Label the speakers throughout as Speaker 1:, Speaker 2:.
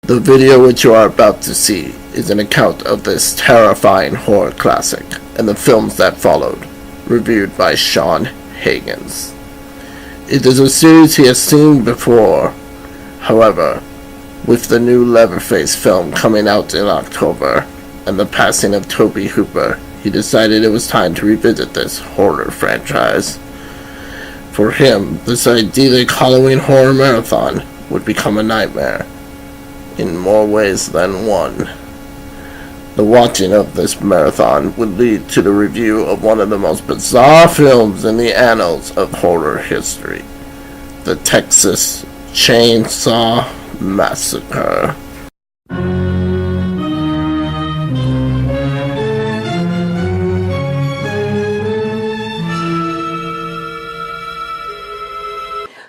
Speaker 1: The video which you are about to see is an account of this terrifying horror classic and the films that followed, reviewed by Sean Higgins. It is a series he has seen before. However, with the new Leatherface film coming out in October and the passing of Tobe Hooper, he decided it was time to revisit this horror franchise. For him, this idyllic Halloween horror marathon would become a nightmare in more ways than one. The watching of this marathon would lead to the review of one of the most bizarre films in the annals of horror history, the Texas Chainsaw Massacre.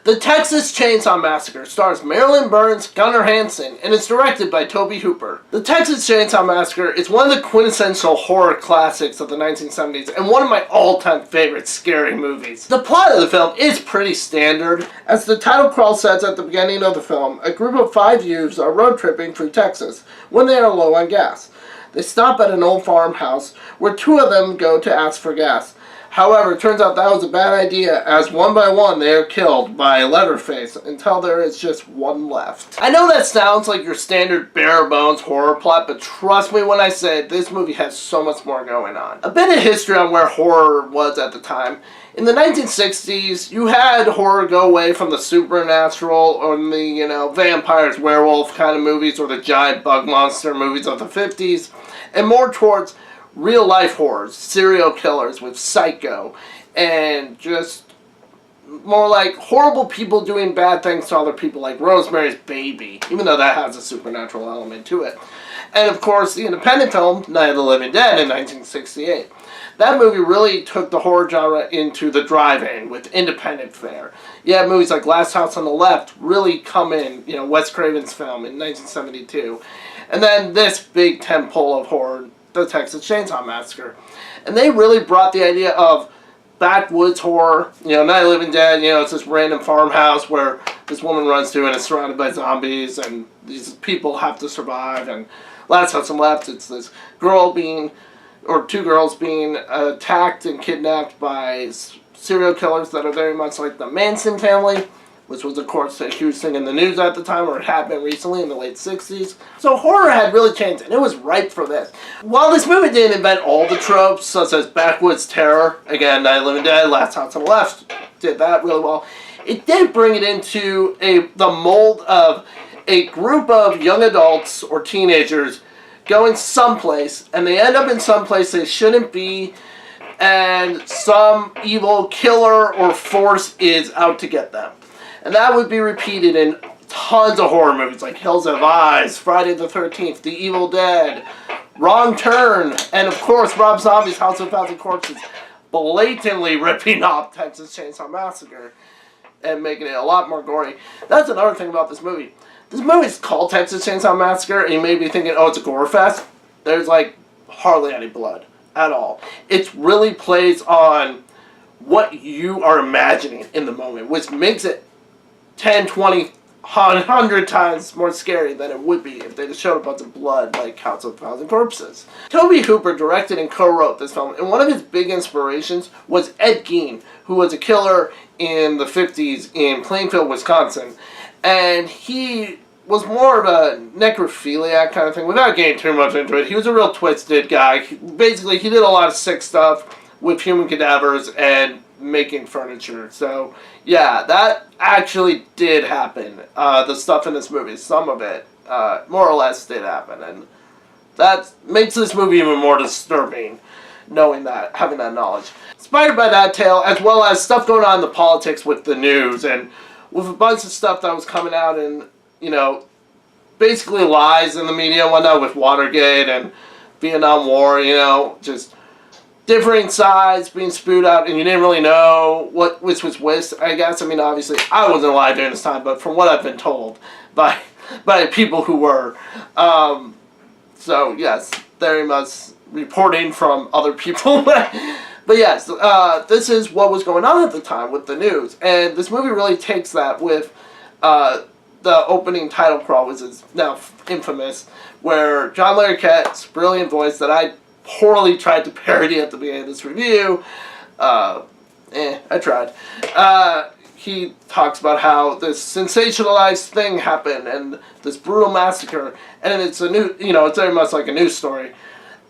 Speaker 1: The Texas Chainsaw Massacre stars Marilyn Burns, Gunnar Hansen, and is directed by Tobe Hooper. The Texas Chainsaw Massacre is one of the quintessential horror classics of the 1970s and one of my all-time favorite scary movies. The plot of the film is pretty standard. As the title crawl says at the beginning of the film, a group of 5 youths are road tripping through Texas when they are low on gas. They stop at an old farmhouse where 2 of them go to ask for gas. However, it turns out that was a bad idea, as one by one they are killed by Leatherface until there is just one left. I know that sounds like your standard bare-bones horror plot, but trust me when I say this movie has so much more going on. A bit of history on where horror was at the time. In the 1960s, you had horror go away from the supernatural or the, vampires, werewolf kind of movies or the giant bug monster movies of the 50s, and more towards real-life horrors, serial killers with Psycho, and just more like horrible people doing bad things to other people, like Rosemary's Baby, even though that has a supernatural element to it. And of course, the independent film, Night of the Living Dead in 1968. That movie really took the horror genre into the drive-in with independent fare. Yeah, movies like Last House on the Left really come in, Wes Craven's film in 1972. And then this big tentpole of horror, the Texas Chainsaw Massacre. And they really brought the idea of backwoods horror. Night of the Living Dead, it's this random farmhouse where this woman runs to and is surrounded by zombies and these people have to survive. And Last House on the Left, it's this girl or 2 girls being attacked and kidnapped by serial killers that are very much like the Manson family, which was, of course, a huge thing in the news at the time, or it had been recently in the late 60s. So horror had really changed, and it was ripe for this. While this movie didn't invent all the tropes, such as backwoods terror, again, Night of the Living Dead, Last House on the Left, did that really well, it did bring it into the mold of a group of young adults or teenagers going someplace, and they end up in some place they shouldn't be, and some evil killer or force is out to get them. And that would be repeated in tons of horror movies like Hills Have Eyes, Friday the 13th, The Evil Dead, Wrong Turn, and of course Rob Zombie's House of a Thousand Corpses, blatantly ripping off Texas Chainsaw Massacre and making it a lot more gory. That's another thing about this movie. This movie is called Texas Chainsaw Massacre, and you may be thinking, oh, it's a gore fest. There's hardly any blood at all. It really plays on what you are imagining in the moment, which makes it 10, 20, 100 times more scary than it would be if they just showed a bunch of blood like House of a Thousand Corpses. Tobe Hooper directed and co-wrote this film, and one of his big inspirations was Ed Gein, who was a killer in the 50s in Plainfield, Wisconsin. And he was more of a necrophiliac kind of thing, without getting too much into it. He was a real twisted guy. Basically, he did a lot of sick stuff with human cadavers and making furniture. So yeah, that actually did happen. The stuff in this movie, some of it more or less did happen, and that makes this movie even more disturbing, knowing that, having that knowledge. Inspired by that tale, as well as stuff going on in the politics with the news and with a bunch of stuff that was coming out and basically lies in the media and whatnot with Watergate and Vietnam War, just differing sides being spewed out, and you didn't really know which was which, I guess. I mean, obviously, I wasn't alive during this time, but from what I've been told by people who were. So, yes, very much reporting from other people. But yes, this is what was going on at the time with the news. And this movie really takes that with the opening title crawl, which is now infamous, where John Larroquette's brilliant voice that I poorly tried to parody at the beginning of this review, I tried. He talks about how this sensationalized thing happened and this brutal massacre, and it's it's very much like a news story.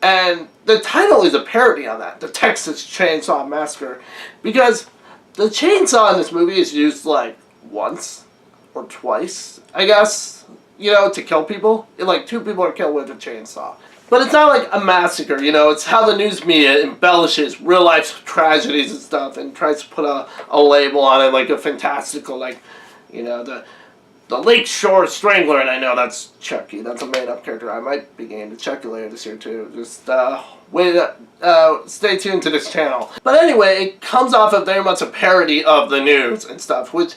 Speaker 1: And the title is a parody on that, the Texas Chainsaw Massacre, because the chainsaw in this movie is used like once or twice, I guess, to kill people. Like 2 people are killed with a chainsaw. But it's not like a massacre, it's how the news media embellishes real life tragedies and stuff and tries to put a label on it, like a fantastical, like, the Lakeshore Strangler, and I know that's Chucky. That's a made-up character. I might be getting to Chucky later this year, too. Just stay tuned to this channel. But anyway, it comes off of very much a parody of the news and stuff, which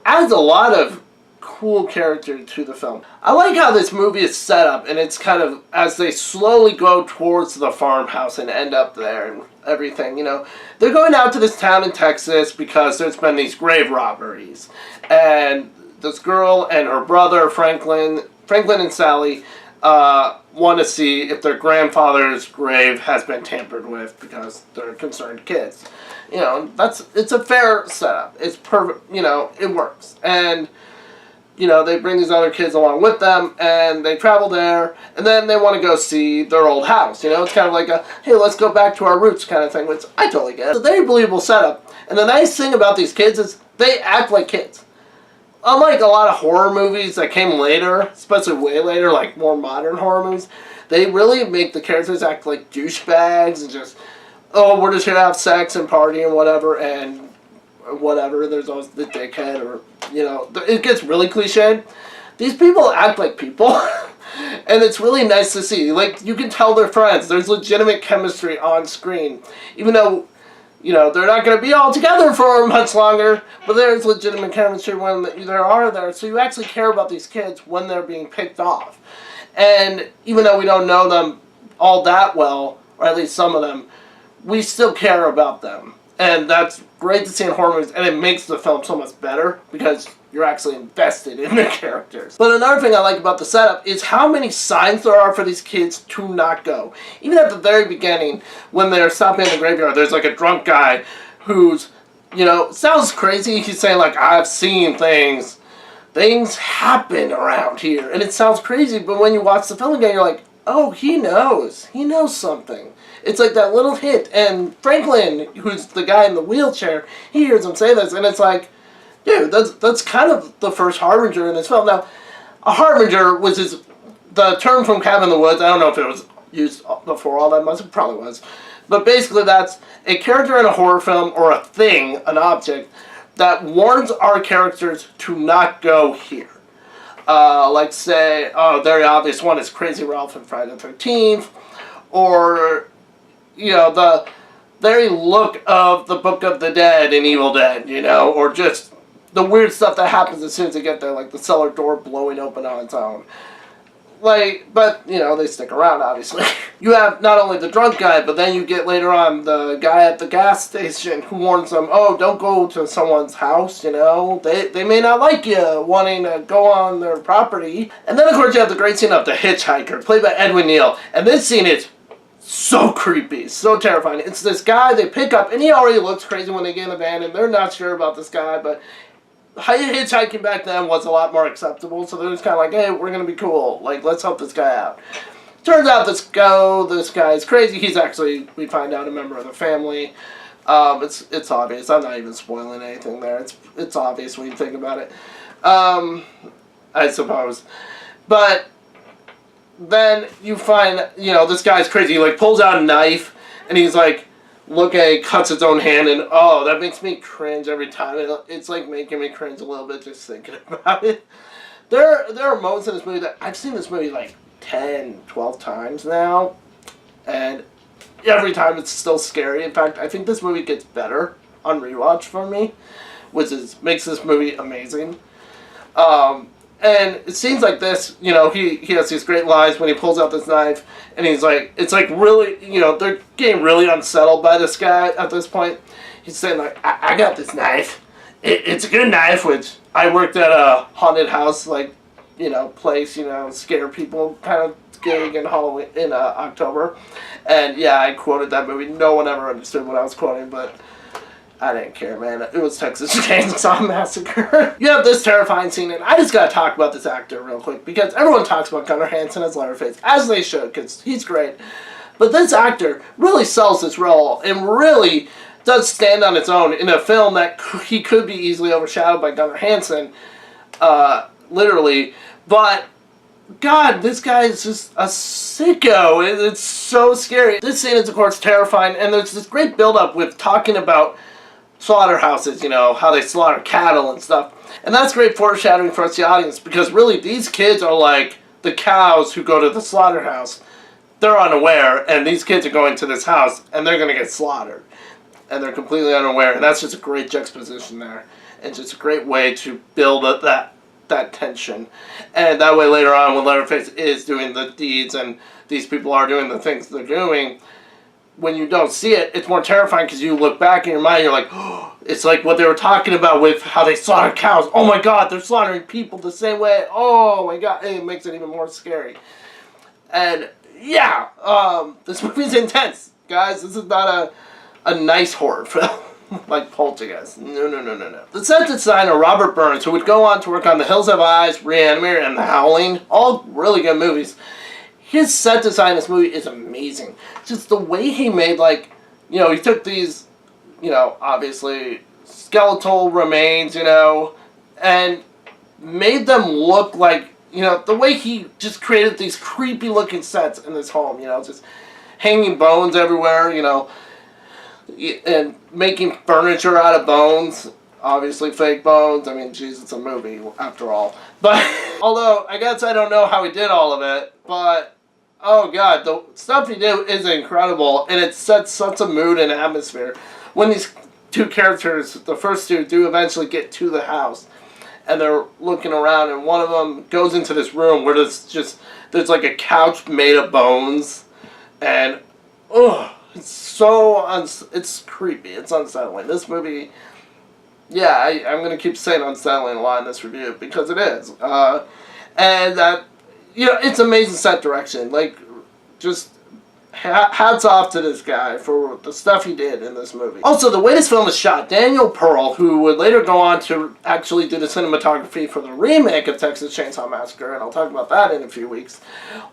Speaker 1: adds a lot of cool character to the film. I like how this movie is set up, and it's kind of, as they slowly go towards the farmhouse and end up there and everything, they're going out to this town in Texas because there's been these grave robberies. And this girl and her brother, Franklin and Sally, want to see if their grandfather's grave has been tampered with because they're concerned kids. It's a fair setup. It's perfect, it works. And they bring these other kids along with them, and they travel there, and then they want to go see their old house. It's kind of like a, hey, let's go back to our roots kind of thing, which I totally get. It's a very believable setup. And the nice thing about these kids is they act like kids. Unlike a lot of horror movies that came later, especially way later, like more modern horror movies, they really make the characters act like douchebags and just, oh, we're just here to have sex and party and whatever, there's always the dickhead, or, it gets really cliched. These people act like people, and it's really nice to see. Like, you can tell they're friends. There's legitimate chemistry on screen, even though, they're not going to be all together for much longer, but there's legitimate chemistry when they are there, so you actually care about these kids when they're being picked off. And even though we don't know them all that well, or at least some of them, we still care about them. And that's great to see in horror movies, and it makes the film so much better because you're actually invested in the characters. But another thing I like about the setup is how many signs there are for these kids to not go. Even at the very beginning, when they're stopping in the graveyard, there's like a drunk guy who's, sounds crazy. He's saying like, I've seen things. Things happen around here. And it sounds crazy, but when you watch the film again, you're like, oh, he knows. He knows something. It's like that little hint, and Franklin, who's the guy in the wheelchair, he hears him say this, and it's like, dude, that's kind of the first harbinger in this film. Now, a harbinger, which is the term from Cabin in the Woods, I don't know if it was used before all that much, it probably was, but basically that's a character in a horror film, or a thing, an object, that warns our characters to not go here. Like say, a very obvious one is Crazy Ralph in Friday the 13th, or the very look of the Book of the Dead in Evil Dead, or just the weird stuff that happens as soon as they get there, like the cellar door blowing open on its own. But, they stick around, obviously. You have not only the drunk guy, but then you get later on the guy at the gas station who warns them, oh, don't go to someone's house, They may not like you wanting to go on their property. And then, of course, you have the great scene of the hitchhiker, played by Edwin Neal. And this scene is so creepy, so terrifying. It's this guy they pick up, and he already looks crazy when they get in the van, and they're not sure about this guy, but hitchhiking back then was a lot more acceptable, so they're just kind of like, hey, we're going to be cool. Like, let's help this guy out. Turns out this guy is crazy. He's actually, we find out, a member of the family. It's obvious. I'm not even spoiling anything there. It's obvious when you think about it. I suppose. But then you find, this guy's crazy. He, pulls out a knife, and he's like, he cuts his own hand, and oh, that makes me cringe every time. It's making me cringe a little bit just thinking about it. There are moments in this movie that I've seen this movie 10, 12 times now, and every time it's still scary. In fact, I think this movie gets better on rewatch for me, which makes this movie amazing. And it seems like this, he has these great lines when he pulls out this knife, and he's like, it's really, they're getting really unsettled by this guy at this point. He's saying I got this knife, it's a good knife, which I worked at a haunted house, like, place, scare people kind of gig in Halloween, in October. And yeah, I quoted that movie. No one ever understood what I was quoting, but I didn't care, man. It was Texas Chainsaw Massacre. You have this terrifying scene, and I just gotta talk about this actor real quick, because everyone talks about Gunnar Hansen as Leatherface, as they should, because he's great. But this actor really sells this role, and really does stand on its own in a film that he could be easily overshadowed by Gunnar Hansen, literally. But God, this guy is just a sicko. It's so scary. This scene is, of course, terrifying, and there's this great build-up with talking about slaughterhouses, how they slaughter cattle and stuff. And that's great foreshadowing for us, the audience, because really these kids are like the cows who go to the slaughterhouse. They're unaware, and these kids are going to this house, and they're going to get slaughtered. And they're completely unaware, and that's just a great juxtaposition there. And just a great way to build up that tension. And that way later on, when Leatherface is doing the deeds, and these people are doing the things they're doing, when you don't see it, it's more terrifying because you look back in your mind, you're like, oh, it's like what they were talking about with how they slaughter cows. Oh my God, they're slaughtering people the same way. Oh my God, and it makes it even more scary. And yeah, this movie's intense, guys. This is not a nice horror film like Poltergeist. No. The set designer, Robert Burns, who would go on to work on The Hills Have Eyes, Reanimator, and The Howling, all really good movies. His set design in this movie is amazing. Just the way he made, he took these, obviously skeletal remains, and made them look like, the way he just created these creepy looking sets in this home, just hanging bones everywhere, and making furniture out of bones. Obviously fake bones. I mean, geez, it's a movie after all. But, although, I guess I don't know how he did all of it, but oh God, the stuff he did is incredible, and it sets such a mood and atmosphere. When these two characters, the first two, do eventually get to the house, and they're looking around, and one of them goes into this room where there's like a couch made of bones, and it's creepy, it's unsettling. This movie, yeah, I'm gonna keep saying unsettling a lot in this review, because it is, and that. It's amazing set direction. Just hats off to this guy for the stuff he did in this movie. Also, the way this film is shot, Daniel Pearl, who would later go on to actually do the cinematography for the remake of Texas Chainsaw Massacre, and I'll talk about that in a few weeks,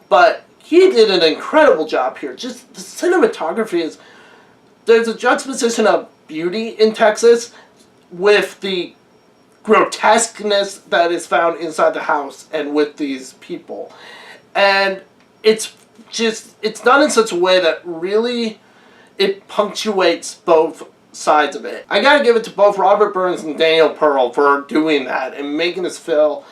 Speaker 1: but he did an incredible job here. Just the cinematography there's a juxtaposition of beauty in Texas with the grotesqueness that is found inside the house and with these people. And it's done in such a way that really it punctuates both sides of it. I gotta give it to both Robert Burns and Daniel Pearl for doing that and making this feel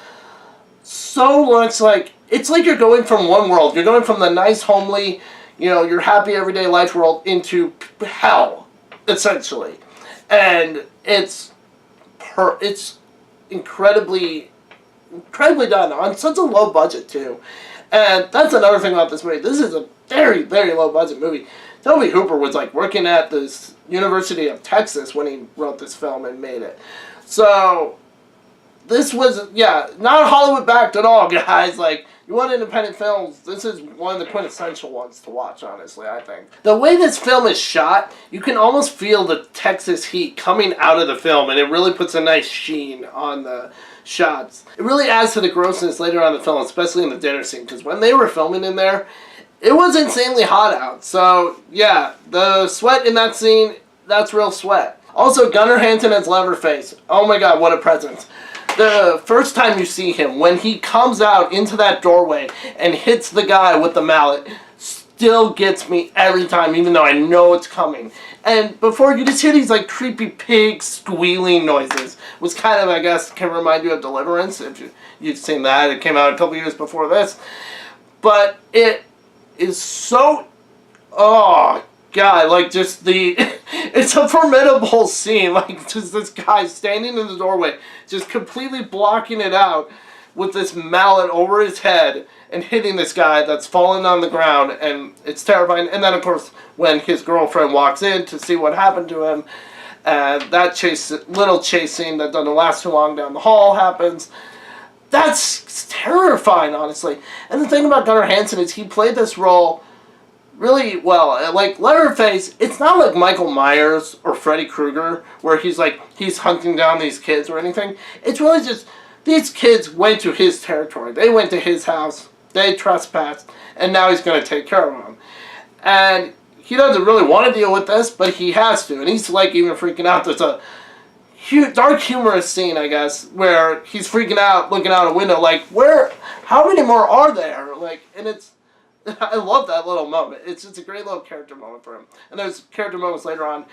Speaker 1: so much like, it's like you're going from one world. You're going from the nice, homely, your happy everyday life world into hell, essentially. And it's incredibly done on such a low budget too. And that's another thing about this movie. This is a very, very low budget movie. Tobe Hooper was working at this University of Texas when he wrote this film and made it. So this was, not Hollywood backed at all, guys. You want independent films, this is one of the quintessential ones to watch, honestly, I think. The way this film is shot, you can almost feel the Texas heat coming out of the film, and it really puts a nice sheen on the shots. It really adds to the grossness later on in the film, especially in the dinner scene, because when they were filming in there, it was insanely hot out. So, yeah, the sweat in that scene, that's real sweat. Also, Gunnar Hansen as Leatherface. Oh my God, what a presence. The first time you see him, when he comes out into that doorway and hits the guy with the mallet, still gets me every time, even though I know it's coming. And before, you just hear these creepy pig squealing noises, which kind of, I guess, can remind you of Deliverance, if you've seen that. It came out a couple years before this. But it is so, oh God, it's a formidable scene, just this guy standing in the doorway, just completely blocking it out with this mallet over his head and hitting this guy that's fallen on the ground, and it's terrifying. And then, of course, when his girlfriend walks in to see what happened to him, And that little chase scene that doesn't last too long down the hall happens. That's terrifying, honestly. And the thing about Gunnar Hansen is he played this role really well. Like, Leatherface, it's not like Michael Myers or Freddy Krueger, where he's hunting down these kids or anything. It's really just, these kids went to his territory. They went to his house. They trespassed. And now he's going to take care of them. And he doesn't really want to deal with this, but he has to. And he's, like, even freaking out. There's a dark humorous scene, I guess, where he's freaking out, looking out a window, like, how many more are there? Like, and I love that little moment. It's just a great little character moment for him. And there's character moments later on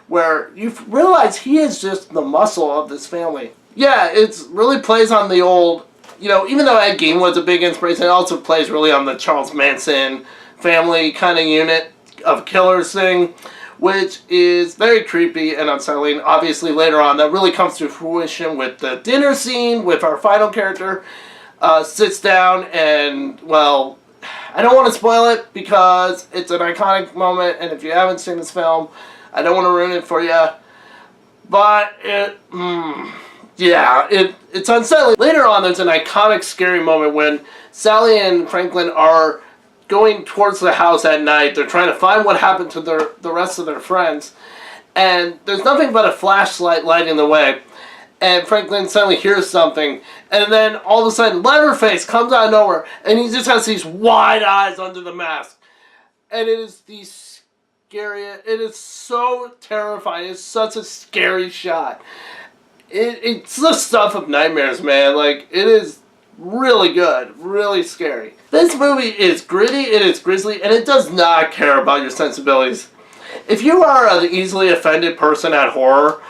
Speaker 1: where you realize he is just the muscle of this family. Yeah, it really plays on the old, even though Ed Gein was a big inspiration, it also plays really on the Charles Manson family kind of unit of killers thing, which is very creepy and unsettling. Obviously, later on, that really comes to fruition with the dinner scene with our final character sits down and, well, I don't want to spoil it because it's an iconic moment, and if you haven't seen this film, I don't want to ruin it for you. But it's unsettling. Later on, there's an iconic, scary moment when Sally and Franklin are going towards the house at night. They're trying to find what happened to the rest of their friends, and there's nothing but a flashlight lighting the way. And Franklin suddenly hears something, and then all of a sudden Leatherface comes out of nowhere, and he just has these wide eyes under the mask. And it is the scariest, it is so terrifying, it's such a scary shot. It's the stuff of nightmares, man. Like, it is really good, really scary. This movie is gritty, it is grisly, and it does not care about your sensibilities. If you are an easily offended person at horror,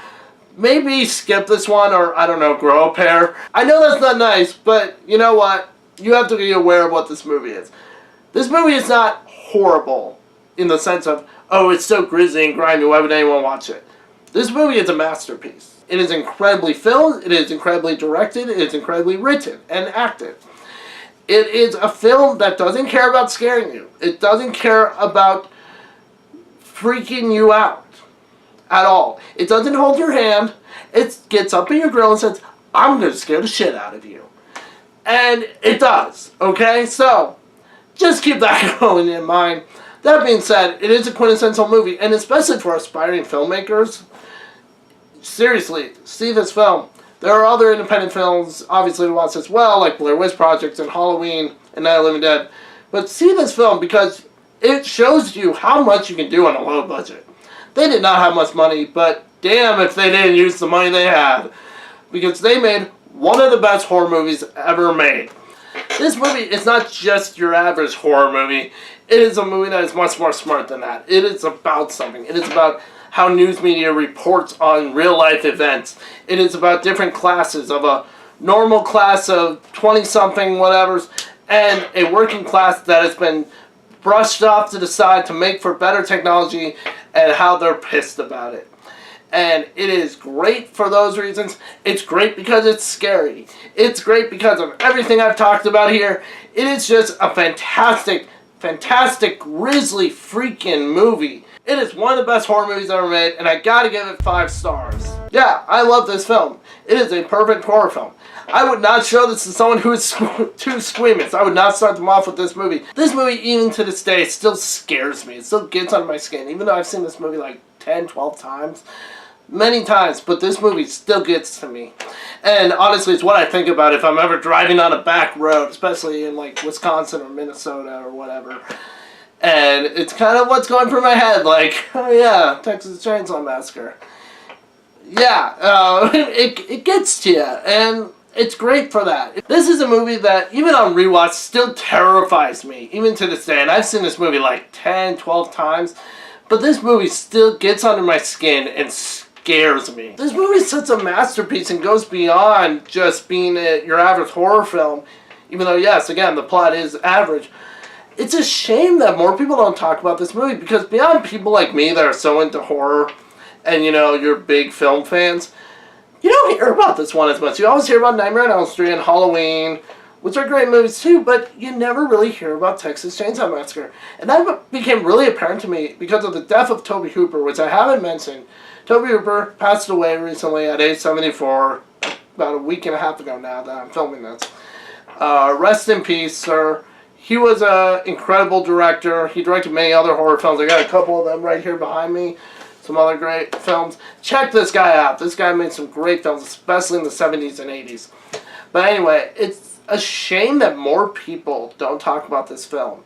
Speaker 1: maybe skip this one, or, I don't know, grow a pair. I know that's not nice, but you know what? You have to be aware of what this movie is. This movie is not horrible in the sense of, oh, it's so grisly and grimy, why would anyone watch it? This movie is a masterpiece. It is incredibly filmed, it is incredibly directed, it is incredibly written and acted. It is a film that doesn't care about scaring you. It doesn't care about freaking you out at all. It doesn't hold your hand. It gets up in your grill and says, I'm going to scare the shit out of you. And it does, okay? So, just keep that going in mind. That being said, it is a quintessential movie, and especially for aspiring filmmakers, seriously, see this film. There are other independent films, obviously, to watch as well, like Blair Witch Project and Halloween and Night of the Living Dead. But see this film because it shows you how much you can do on a low budget. They did not have much money, but damn if they didn't use the money they had. Because they made one of the best horror movies ever made. This movie is not just your average horror movie. It is a movie that is much more smart than that. It is about something. It is about how news media reports on real life events. It is about different classes, of a normal class of 20-something whatevers and a working class that has been brushed off to the side to make for better technology, and how they're pissed about it. And it is great for those reasons. It's great because it's scary. It's great because of everything I've talked about here. It is just a fantastic, fantastic, grisly freaking movie. It is one of the best horror movies ever made, and I gotta give it 5 stars. Yeah, I love this film. It is a perfect horror film. I would not show this to someone who is too squeamish. I would not start them off with this movie. This movie, even to this day, still scares me. It still gets under my skin, even though I've seen this movie like 10, 12 times. Many times, but this movie still gets to me. And honestly, it's what I think about if I'm ever driving on a back road, especially in like Wisconsin or Minnesota or whatever. And it's kind of what's going through my head, like, oh yeah, Texas Chainsaw Massacre. Yeah, it gets to you, and it's great for that. This is a movie that, even on rewatch, still terrifies me, even to this day. And I've seen this movie like 10, 12 times, but this movie still gets under my skin and scares me. This movie is such a masterpiece and goes beyond just being your average horror film, even though, yes, again, the plot is average. It's a shame that more people don't talk about this movie, because beyond people like me that are so into horror, and, you know, you're big film fans, you don't hear about this one as much. You always hear about Nightmare on Elm Street and Halloween, which are great movies too, but you never really hear about Texas Chainsaw Massacre. And that became really apparent to me because of the death of Tobe Hooper, which I haven't mentioned. Toby Hooper passed away recently at age 74, about a week and a half ago now that I'm filming this. Rest in peace, sir. He was an incredible director. He directed many other horror films. I got a couple of them right here behind me. Some other great films. Check this guy out. This guy made some great films, especially in the 70s and 80s. But anyway, it's a shame that more people don't talk about this film.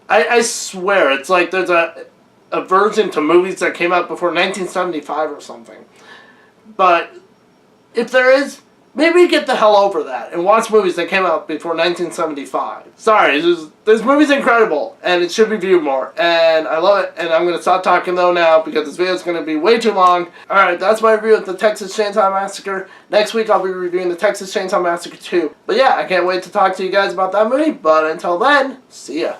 Speaker 1: I swear, it's like there's a aversion to movies that came out before 1975 or something. But if there is, maybe get the hell over that and watch movies that came out before 1975. Sorry, this movie's incredible, and it should be viewed more. And I love it, and I'm going to stop talking, though, now, because this video is going to be way too long. Alright, that's my review of the Texas Chainsaw Massacre. Next week, I'll be reviewing the Texas Chainsaw Massacre 2. But yeah, I can't wait to talk to you guys about that movie, but until then, see ya.